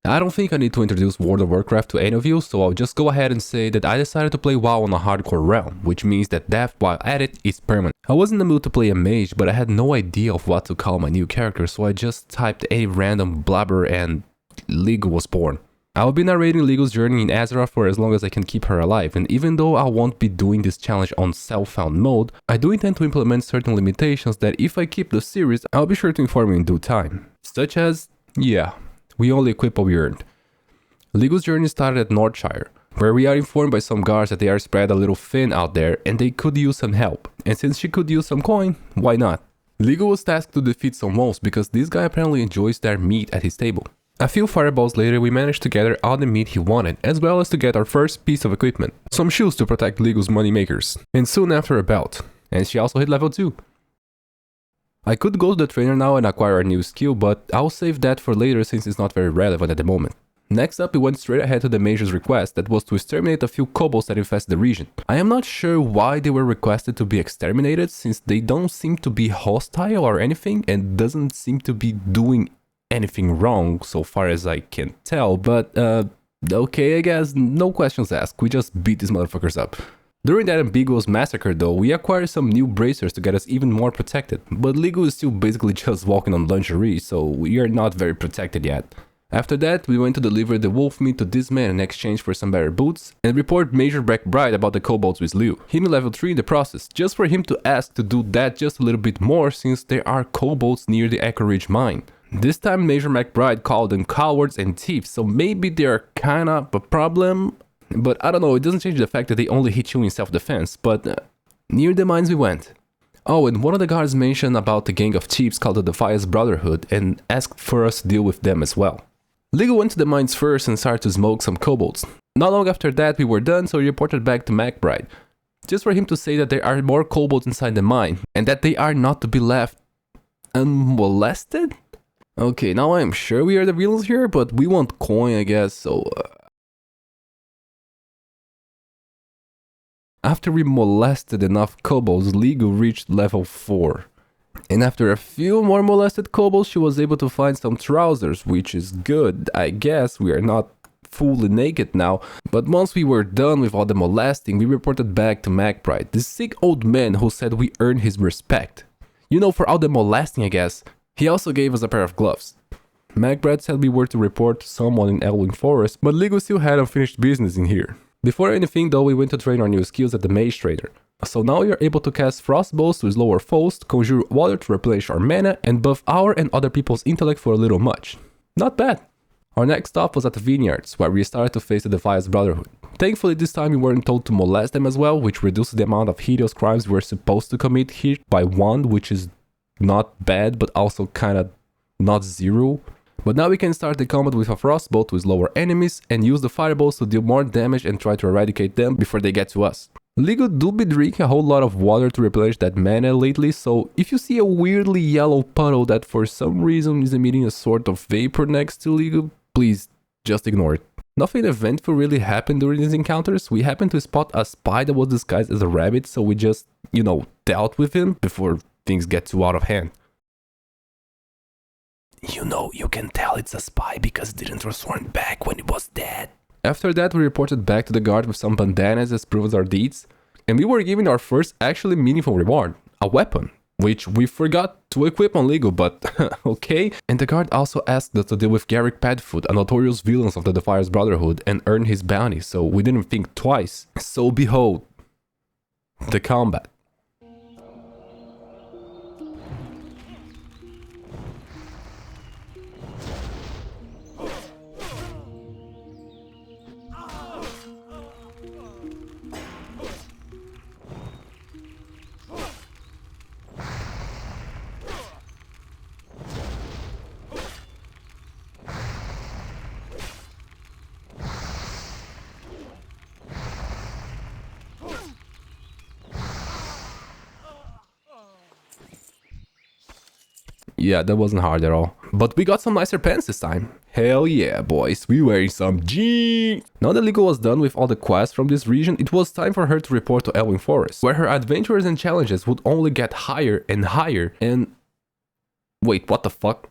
I don't think I need to introduce World of Warcraft to any of you, so I'll just go ahead and say that I decided to play WoW on a hardcore realm, which means that death while at it is permanent. I was in the mood to play a mage, but I had no idea of what to call my new character, so I just typed a random blabber and Ligu was born. I'll be narrating Ligu's journey in Azeroth for as long as I can keep her alive, and even though I won't be doing this challenge on self-found mode, I do intend to implement certain limitations that if I keep the series, I'll be sure to inform you in due time. Such as, yeah, we only equip what we earned. Ligu's journey started at Northshire, where we are informed by some guards that they are spread a little thin out there and they could use some help, and since she could use some coin, why not? Ligu was tasked to defeat some wolves because this guy apparently enjoys their meat at his table. A few fireballs later, we managed to gather all the meat he wanted, as well as to get our first piece of equipment, some shoes to protect Ligu's moneymakers, and soon after a belt, and she also hit level 2. I could go to the trainer now and acquire a new skill, but I'll save that for later since it's not very relevant at the moment. Next up, we went straight ahead to the Mage's request that was to exterminate a few kobolds that infest the region. I am not sure why they were requested to be exterminated, since they don't seem to be hostile or anything, and doesn't seem to be doing anything wrong so far as I can tell, but okay, I guess, no questions asked, we just beat these motherfuckers up. During that ambiguous massacre though, we acquired some new bracers to get us even more protected, but Ligu is still basically just walking on lingerie, so we are not very protected yet. After that, we went to deliver the wolf meat to this man in exchange for some better boots, and report Major McBride about the kobolds we slew. Him level 3 in the process, just for him to ask to do that just a little bit more since there are kobolds near the Echo Ridge mine. This time Major McBride called them cowards and thieves, so maybe they're kinda a problem, but I don't know, it doesn't change the fact that they only hit you in self-defense, but near the mines we went. Oh, and one of the guards mentioned about the gang of thieves called the Defiance Brotherhood and asked for us to deal with them as well. Ligu went to the mines first and started to smoke some kobolds. Not long after that we were done, so we reported back to McBride, just for him to say that there are more kobolds inside the mine, and that they are not to be left unmolested? Okay, now I am sure we are the villains here, but we want coin, I guess, so... After we molested enough kobolds, Ligu reached level 4. And after a few more molested kobolds, she was able to find some trousers, which is good. I guess we are not fully naked now, but once we were done with all the molesting, we reported back to McBride, this sick old man who said we earned his respect. You know, for all the molesting, I guess. He also gave us a pair of gloves. McBride said we were to report to someone in Elwyn Forest, but Ligu still had unfinished business in here. Before anything though, we went to train our new skills at the Mage Trader. So now we are able to cast frost bolts to slow our foes, conjure water to replenish our mana, and buff our and other people's intellect for a little much. Not bad. Our next stop was at the vineyards, where we started to face the Defiance Brotherhood. Thankfully this time we weren't told to molest them as well, which reduced the amount of hideous crimes we were supposed to commit here by 1, which is not bad, but also kinda not 0. But now we can start the combat with a frostbolt to slow our enemies and use the fireballs to deal more damage and try to eradicate them before they get to us. Ligu do be drinking a whole lot of water to replenish that mana lately, so if you see a weirdly yellow puddle that for some reason is emitting a sort of vapor next to Ligu, please just ignore it. Nothing eventful really happened during these encounters. We happened to spot a spy that was disguised as a rabbit, so we just, you know, dealt with him before things get too out of hand. You know, you can tell it's a spy because it didn't transform back when it was dead. After that, we reported back to the guard with some bandanas as proof of our deeds, and we were given our first actually meaningful reward, a weapon, which we forgot to equip on Ligu, but okay. And the guard also asked us to deal with Garrick Padfoot, a notorious villain of the Defiance Brotherhood, and earn his bounty, so we didn't think twice. So behold, the combat. Yeah, that wasn't hard at all. But we got some nicer pants this time. Hell yeah, boys, we wearing some jeans. Now that Ligu was done with all the quests from this region, it was time for her to report to Elwyn Forest, where her adventures and challenges would only get higher and higher and... Wait, what the fuck?